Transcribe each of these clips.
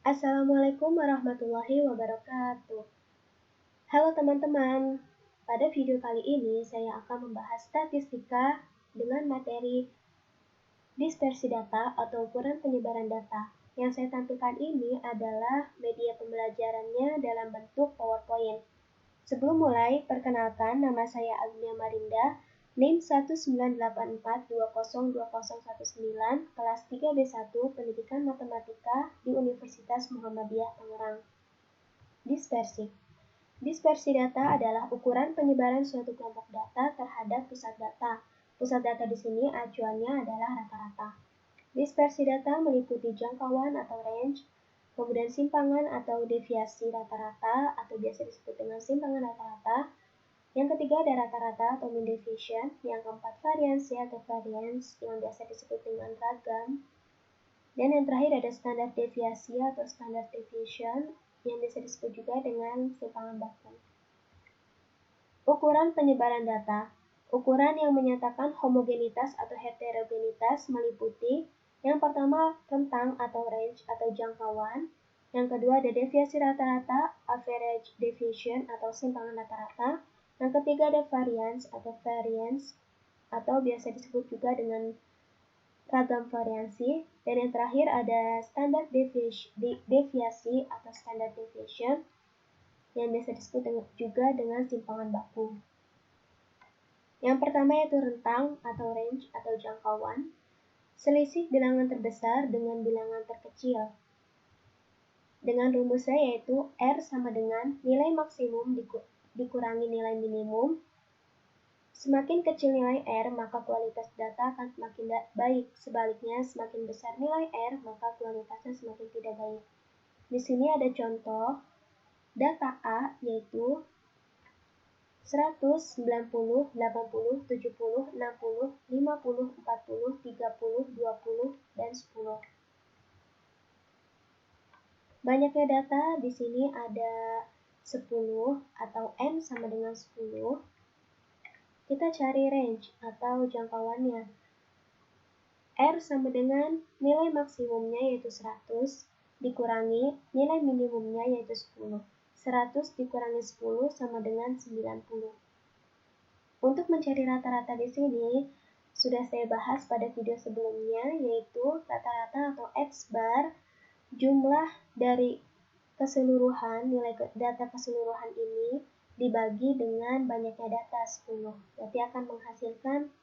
Assalamualaikum warahmatullahi wabarakatuh. Halo teman-teman, pada video kali ini saya akan membahas statistika dengan materi dispersi data atau ukuran penyebaran data. Yang saya tampilkan ini adalah media pembelajarannya dalam bentuk PowerPoint. Sebelum mulai, perkenalkan nama saya Agnia Marinda, NIM 19842020019, kelas 3B1 Pendidikan Matematika di Universitas Muhammadiyah Tangerang. Dispersi. Dispersi data adalah ukuran penyebaran suatu kelompok data terhadap pusat data. Pusat data di sini acuannya adalah rata-rata. Dispersi data meliputi jangkauan atau range, kemudian simpangan atau deviasi rata-rata atau biasa disebut dengan simpangan rata-rata. Yang ketiga ada rata-rata atau mean deviation. Yang keempat variansi atau variance yang biasa disebut dengan ragam. Dan yang terakhir ada standar deviasi atau standar deviation yang bisa disebut juga dengan simpangan baku. Ukuran penyebaran data. Ukuran yang menyatakan homogenitas atau heterogenitas meliputi yang pertama rentang atau range atau jangkauan. Yang kedua ada deviasi rata-rata, average deviation atau simpangan rata-rata. Yang ketiga ada variance atau biasa disebut juga dengan ragam variansi. Dan yang terakhir ada standar deviasi atau standar deviation yang biasa disebut juga dengan simpangan baku. Yang pertama yaitu rentang atau range atau jangkauan, selisih bilangan terbesar dengan bilangan terkecil. Dengan rumusnya yaitu R sama dengan nilai maksimum dikurangi nilai minimum. Semakin kecil nilai R, maka kualitas data akan semakin baik. Sebaliknya, semakin besar nilai R, maka kualitasnya semakin tidak baik. Di sini ada contoh data A yaitu 100, 90, 80, 70, 60, 50, 40, 30, 20, dan 10. Banyaknya data di sini ada 10 atau N sama dengan 10. Kita cari range atau jangkauannya. R sama dengan nilai maksimumnya yaitu 100 dikurangi nilai minimumnya yaitu 10. 100 dikurangi 10 sama dengan 90. Untuk mencari rata-rata di sini sudah saya bahas pada video sebelumnya yaitu rata-rata atau X bar jumlah dari keseluruhan nilai data keseluruhan ini dibagi dengan banyaknya data 10. Berarti akan menghasilkan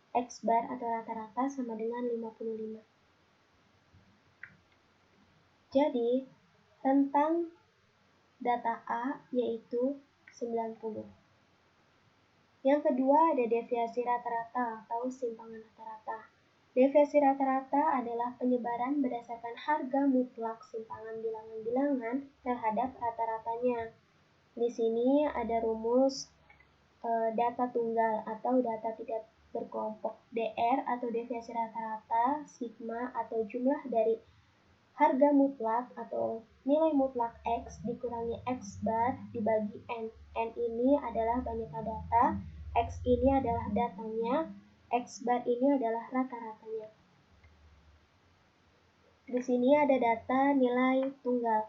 X bar atau rata-rata sama dengan 55. Jadi tentang data A yaitu 90. Yang kedua ada deviasi rata-rata atau simpangan rata-rata. Deviasi rata-rata adalah penyebaran berdasarkan harga mutlak simpangan bilangan-bilangan terhadap rata-ratanya. Di sini ada rumus data tunggal atau data tidak berkelompok. DR atau deviasi rata-rata, sigma atau jumlah dari harga mutlak atau nilai mutlak X dikurangi X bar dibagi N. N ini adalah banyaknya data, X ini adalah datanya, X bar ini adalah rata-ratanya. Di sini ada data nilai tunggal.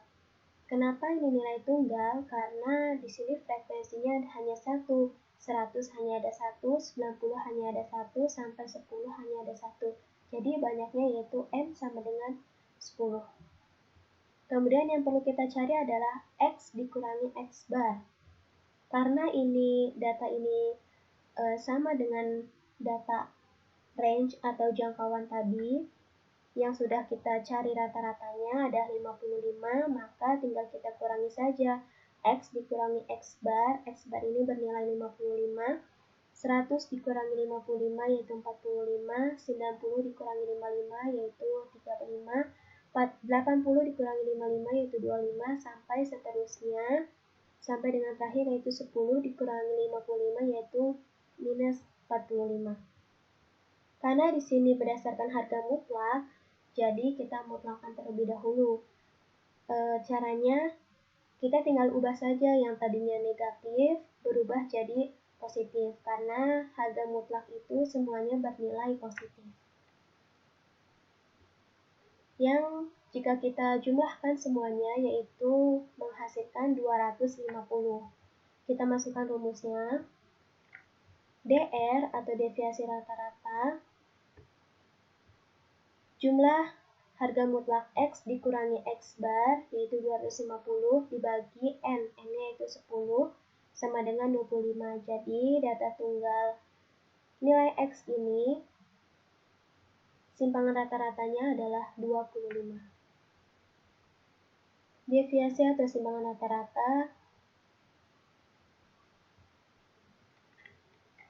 Kenapa ini nilai tunggal? Karena di sini frekuensinya hanya satu. 100 hanya ada 1, 90 hanya ada 1, sampai 10 hanya ada 1. Jadi banyaknya yaitu N sama dengan 10. Kemudian yang perlu kita cari adalah X dikurangi X bar. Karena ini data ini sama dengan data range atau jangkauan tadi yang sudah kita cari rata-ratanya ada 55, maka tinggal kita kurangi saja. X dikurangi X bar ini bernilai 55. 100 dikurangi 55 yaitu 45, 90 dikurangi 55 yaitu 35, 80 dikurangi 55 yaitu 25, sampai seterusnya, sampai dengan terakhir yaitu 10 dikurangi 55 yaitu minus 45. Karena di sini berdasarkan harga mutlak, jadi kita mutlakkan terlebih dahulu. Caranya kita tinggal ubah saja yang tadinya negatif berubah jadi positif karena harga mutlak itu semuanya bernilai positif. Yang Jika kita jumlahkan semuanya, yaitu menghasilkan 250. Kita masukkan rumusnya. DR atau deviasi rata-rata, jumlah harga mutlak X dikurangi X bar, yaitu 250, dibagi N, N-nya yaitu 10, sama dengan 25. Jadi data tunggal nilai X ini, simpangan rata-ratanya adalah 25. Deviasi atau simpangan rata-rata,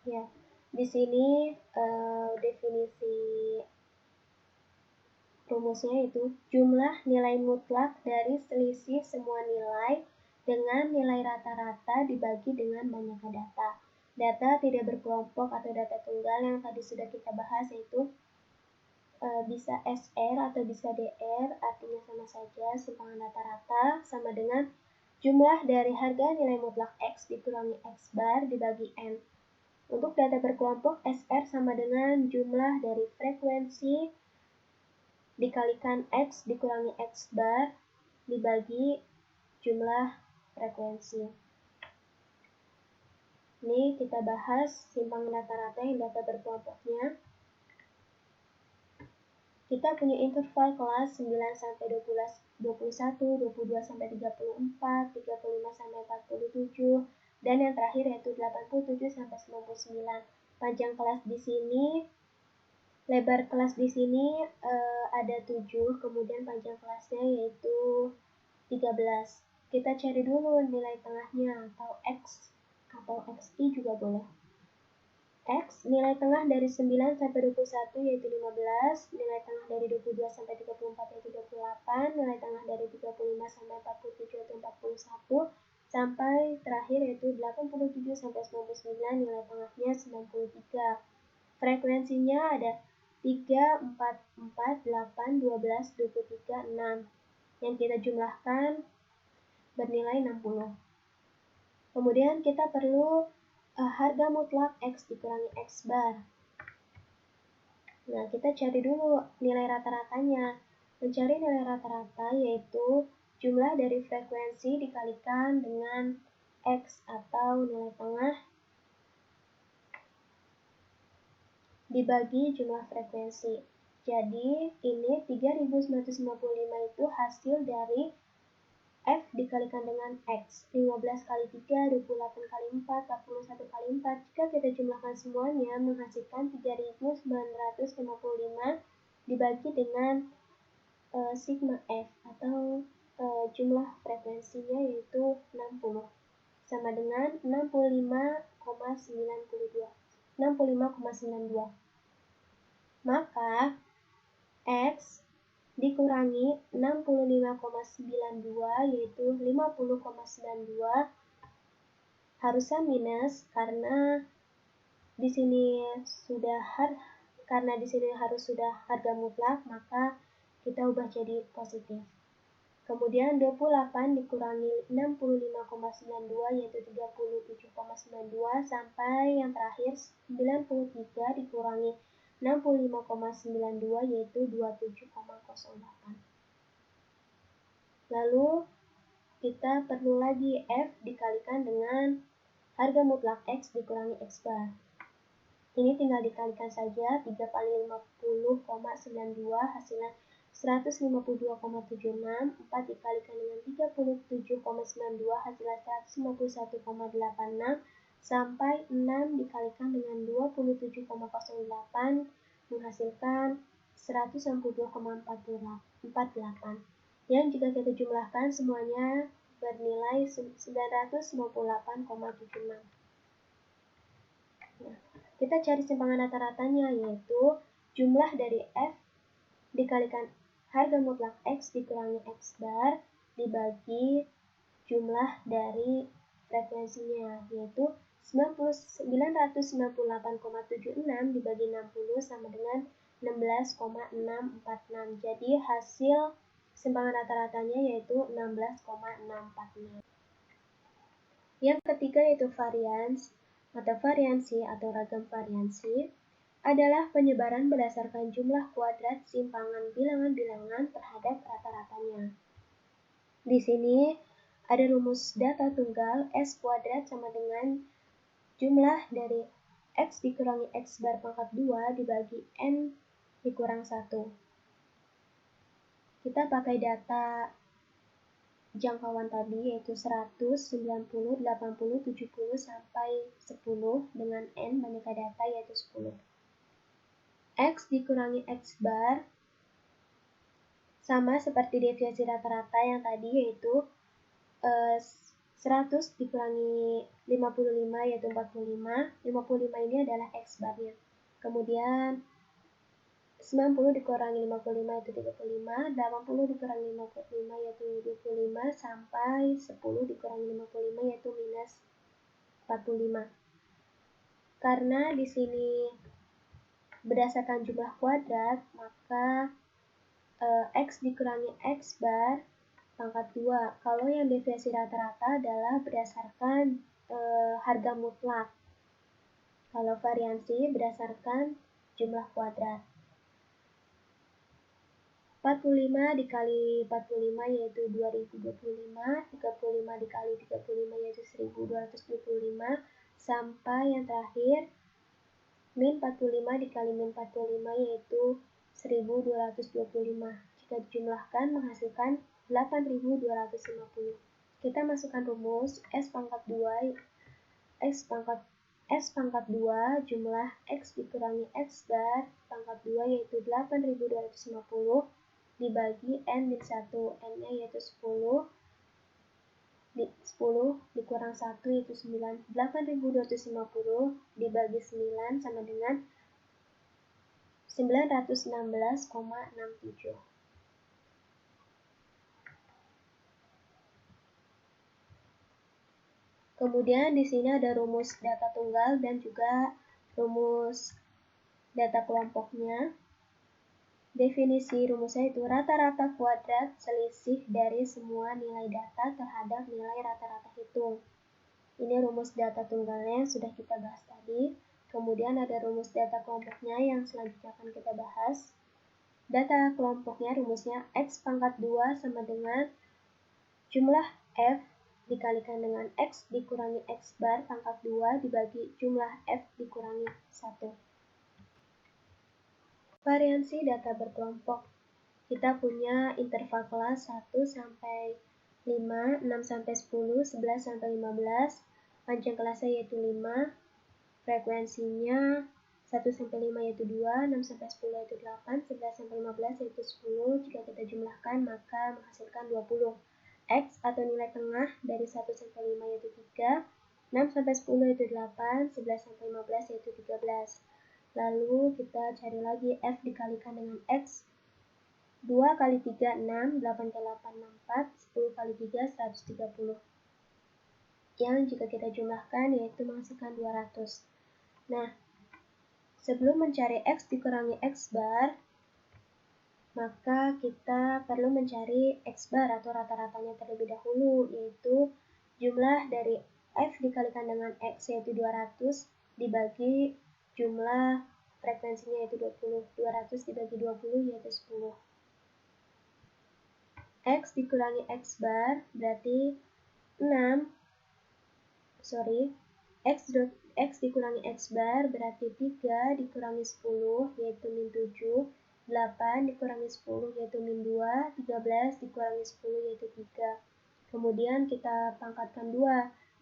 ya, di sini definisi rumusnya itu jumlah nilai mutlak dari selisih semua nilai dengan nilai rata-rata dibagi dengan banyaknya data. Data tidak berkelompok atau data tunggal yang tadi sudah kita bahas, yaitu bisa SR atau bisa DR, artinya sama saja, simpangan rata-rata sama dengan jumlah dari harga nilai mutlak X dikurangi X bar dibagi N. Untuk data berkelompok, SR sama dengan jumlah dari frekuensi dikalikan X dikurangi X bar dibagi jumlah frekuensi. Ini kita bahas simpangan rata-rata yang data berkelompoknya. Kita punya interval kelas 9 sampai 21, 22 sampai 34, 35 sampai 47, dan yang terakhir yaitu 87 sampai 99. Panjang kelas di sini, lebar kelas di sini ada 7, kemudian panjang kelasnya yaitu 13. Kita cari dulu nilai tengahnya atau X atau XI juga boleh. X, nilai tengah dari 9 sampai 21 yaitu 15, nilai tengah dari 22 sampai 34 yaitu 28, nilai tengah dari 35 sampai 47 yaitu 41, sampai terakhir yaitu 87 sampai 99, nilai tengahnya 93. Frekuensinya ada 3, 4, 4, 8, 12, 23, 6. Yang kita jumlahkan bernilai 60. Kemudian kita perlu harga mutlak X dikurangi X bar. Nah, kita cari dulu nilai rata-ratanya. Mencari nilai rata-rata yaitu jumlah dari frekuensi dikalikan dengan X atau nilai tengah dibagi jumlah frekuensi. Jadi, ini 3955 itu hasil dari F dikalikan dengan X, 15 kali 3, 28 kali 4, 41 kali 4. Jika kita jumlahkan semuanya, menghasilkan 3955 dibagi dengan sigma F atau jumlah frekuensinya yaitu 60. Sama dengan 65,92. Maka X dikurangi 65,92 yaitu 50,92 harusnya minus karena di sini harus sudah harga mutlak, maka kita ubah jadi positif. Kemudian 28 dikurangi 65,92 yaitu 37,92 sampai yang terakhir 93 dikurangi 65,92 yaitu 27,08. Lalu kita perlu lagi F dikalikan dengan harga mutlak X dikurangi X bar. Ini tinggal dikalikan saja, 3 kali 50,92 hasilnya 152,76, 4 dikalikan dengan 37,92 hasilnya 151,86, sampai 6 dikalikan dengan 27,08 menghasilkan 162,48. Yang jika kita jumlahkan semuanya bernilai 998,76. Nah, kita cari simpangan rata-ratanya yaitu jumlah dari F dikalikan harga mutlak X dikurangi X bar dibagi jumlah dari frekuensinya yaitu 998,76 dibagi 60 sama dengan 16,646. Jadi hasil simpangan rata-ratanya yaitu 16,646. Yang ketiga yaitu varians atau variansi atau ragam variansi. adalah penyebaran berdasarkan jumlah kuadrat simpangan bilangan-bilangan terhadap rata-ratanya. Di sini ada rumus data tunggal S kuadrat sama dengan jumlah dari X dikurangi X bar pangkat 2 dibagi N dikurang 1. Kita pakai data jangkauan tadi yaitu 100, 90, 80, 70, sampai 10 dengan N aneka data yaitu 10. X dikurangi X bar sama seperti deviasi rata-rata yang tadi yaitu 100 dikurangi 55 yaitu 45. 55 ini adalah X barnya. Kemudian 90 dikurangi 55 yaitu 35, 80 dikurangi 55 yaitu 25, sampai 10 dikurangi 55 yaitu minus 45. Karena di sini berdasarkan jumlah kuadrat, maka X dikurangi X bar pangkat 2. Kalau yang deviasi rata-rata adalah berdasarkan harga mutlak. Kalau variansi berdasarkan jumlah kuadrat. 45 dikali 45 yaitu 2025, 35 dikali 35 yaitu 1225, sampai yang terakhir min 45 dikali min 45 yaitu 1225. Jika dijumlahkan menghasilkan 8250. Kita masukkan rumus S pangkat 2 jumlah X dikurangi X bar pangkat 2 yaitu 8250 dibagi N min 1, N-nya yaitu 10 dikurang 1 yaitu 9. 8250 dibagi 9 sama dengan 916,67. Kemudian di sini ada rumus data tunggal dan juga rumus data kelompoknya. Definisi rumusnya itu rata-rata kuadrat selisih dari semua nilai data terhadap nilai rata-rata hitung. Ini rumus data tunggalnya yang sudah kita bahas tadi. Kemudian ada rumus data kelompoknya yang selanjutnya akan kita bahas. Data kelompoknya rumusnya X pangkat 2 sama dengan jumlah F dikalikan dengan X dikurangi X bar pangkat 2 dibagi jumlah F dikurangi 1. Variansi data berkelompok. Kita punya interval kelas 1 sampai 5, 6 sampai 10, 11 sampai 15. Panjang kelasnya yaitu 5. Frekuensinya 1 sampai 5 yaitu 2, 6 sampai 10 yaitu 8, 11 sampai 15 yaitu 10. Jika kita jumlahkan maka menghasilkan 20. X atau nilai tengah dari 1 sampai 5 yaitu 3, 6 sampai 10 yaitu 8, 11 sampai 15 yaitu 13. Lalu kita cari lagi F dikalikan dengan X. 2 kali 3, 6, 8 kali 8, 64, 10 kali 3, 130. Yang jika kita jumlahkan yaitu menghasilkan 200. Nah, sebelum mencari X dikurangi X bar, maka kita perlu mencari X bar atau rata-ratanya terlebih dahulu, yaitu jumlah dari F dikalikan dengan X yaitu 200 dibagi jumlah frekuensinya yaitu 20. 200 dibagi 20 yaitu 10. X dikurangi X bar berarti X dikurangi X bar berarti 3 dikurangi 10 yaitu min 7, 8 dikurangi 10 yaitu min 2, 13 dikurangi 10 yaitu 3. Kemudian kita pangkatkan 2,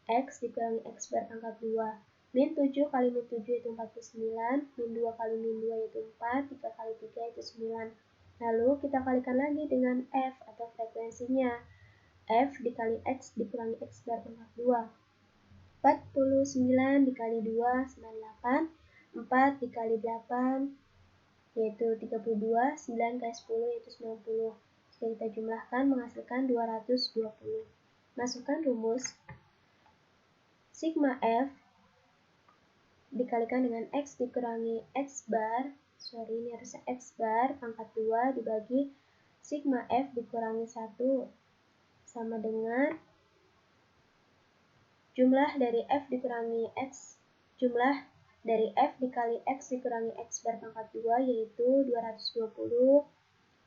X dikurangi X bar pangkat 2. Min 7 kali min 7 yaitu 49, min 2 kali min 2 yaitu 4, 3 kali 3 yaitu 9. Lalu kita kalikan lagi dengan F atau frekuensinya. F dikali X dikurangi X bar pangkat 2. 49 dikali 2, 98. 4 dikali 8 yaitu 32, 9 kali 10 yaitu 90. Jika kita jumlahkan menghasilkan 220. Masukkan rumus sigma F dikalikan dengan X dikurangi X bar, ini harusnya X bar pangkat 2 dibagi sigma F dikurangi 1 sama dengan jumlah dari F dikurangi X, jumlah dari F dikali X dikurangi X bar pangkat 2 yaitu 220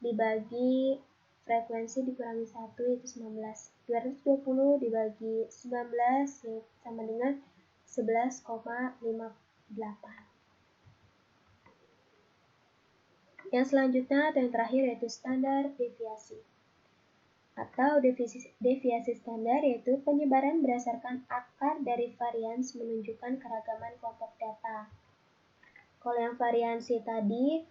dibagi frekuensi dikurangi 1 yaitu 19. 220 dibagi 19 sama dengan 11,58. Yang selanjutnya atau yang terakhir yaitu standar deviasi. Atau deviasi standar yaitu penyebaran berdasarkan akar dari varians menunjukkan keragaman kelompok data. Kalau yang variansi tadi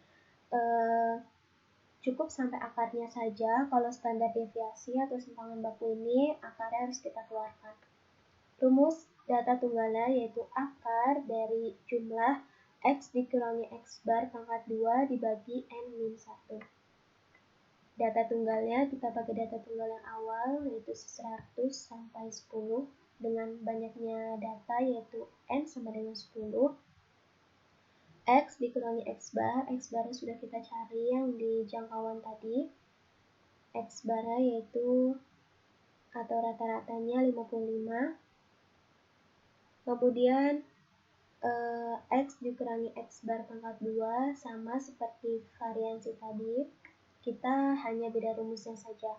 cukup sampai akarnya saja. Kalau standar deviasi atau simpangan baku ini akarnya harus kita keluarkan. Rumus data tunggalnya yaitu akar dari jumlah X dikurangi X bar pangkat 2 dibagi N-1. Data tunggalnya kita pakai data tunggal yang awal yaitu 100 sampai 10 dengan banyaknya data yaitu N sama dengan 10. X dikurangi X bar sudah kita cari yang di jangkauan tadi. X bar yaitu atau rata-ratanya 55. Kemudian X dikurangi X bar pangkat 2 sama seperti variansi tadi, kita hanya beda rumusnya saja.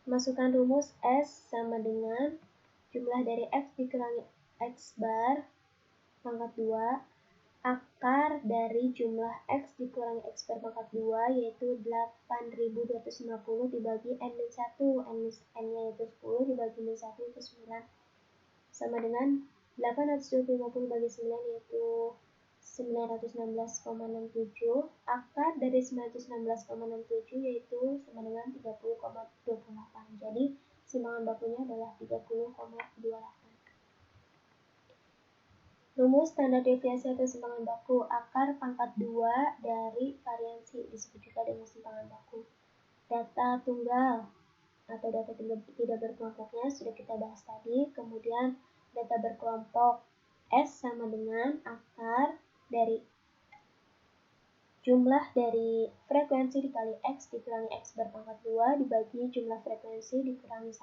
Masukkan rumus S sama dengan jumlah dari X dikurangi X bar pangkat 2 akar dari jumlah X dikurangi X bar pangkat 2 yaitu 8250 dibagi N-1, N-nya yaitu 10 dibagi N-1 itu 9 sama dengan 850 bagi 9 yaitu 916,67. Akar dari 916,67 yaitu sama dengan 30,28. Jadi simpangan bakunya adalah 30,28. Rumus standar deviasi atau simpangan baku. Akar pangkat 2 dari variansi disebut juga dengan simpangan baku. Data tunggal atau data tidak berkelompoknya sudah kita bahas tadi. Kemudian data berkelompok S sama dengan akar dari jumlah dari frekuensi dikali X dikurangi X bar pangkat 2 dibagi jumlah frekuensi dikurangi 1.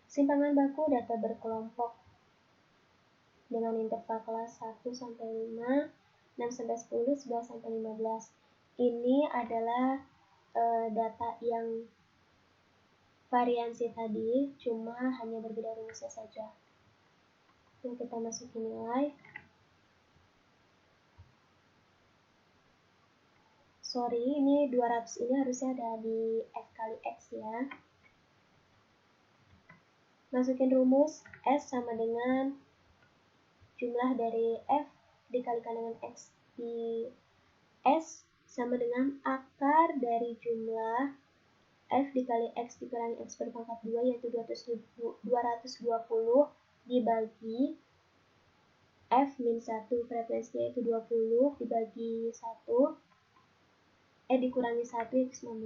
Simpangan baku data berkelompok dengan interval kelas 1 sampai 5, 6 sampai 10, 11 sampai 15. Ini adalah data yang variansi tadi, cuma hanya berbeda rumusnya saja. Yang kita masukin nilai. Sorry, ini 200 ini harusnya ada di F kali X ya. Masukin rumus S sama dengan jumlah dari F dikalikan dengan X di S sama dengan akar dari jumlah F dikali X dikurangi X bar pangkat 2 yaitu 220 dibagi F min 1 frekuensinya yaitu 20 dibagi 1 dikurangi 1 yaitu 19.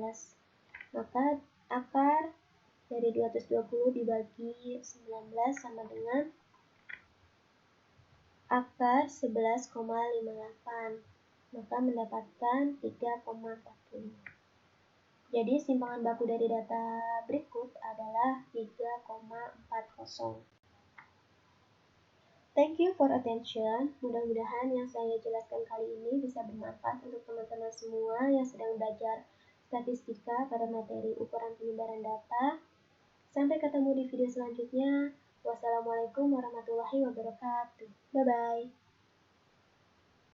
Maka akar dari 220 dibagi 19 sama dengan akar 11,58. Maka mendapatkan 3,40. Jadi simpangan baku dari data berikut adalah 3,40. Thank you for attention. Mudah-mudahan yang saya jelaskan kali ini bisa bermanfaat untuk teman-teman semua yang sedang belajar statistika pada materi ukuran penyebaran data. Sampai ketemu di video selanjutnya. Wassalamualaikum warahmatullahi wabarakatuh. Bye-bye.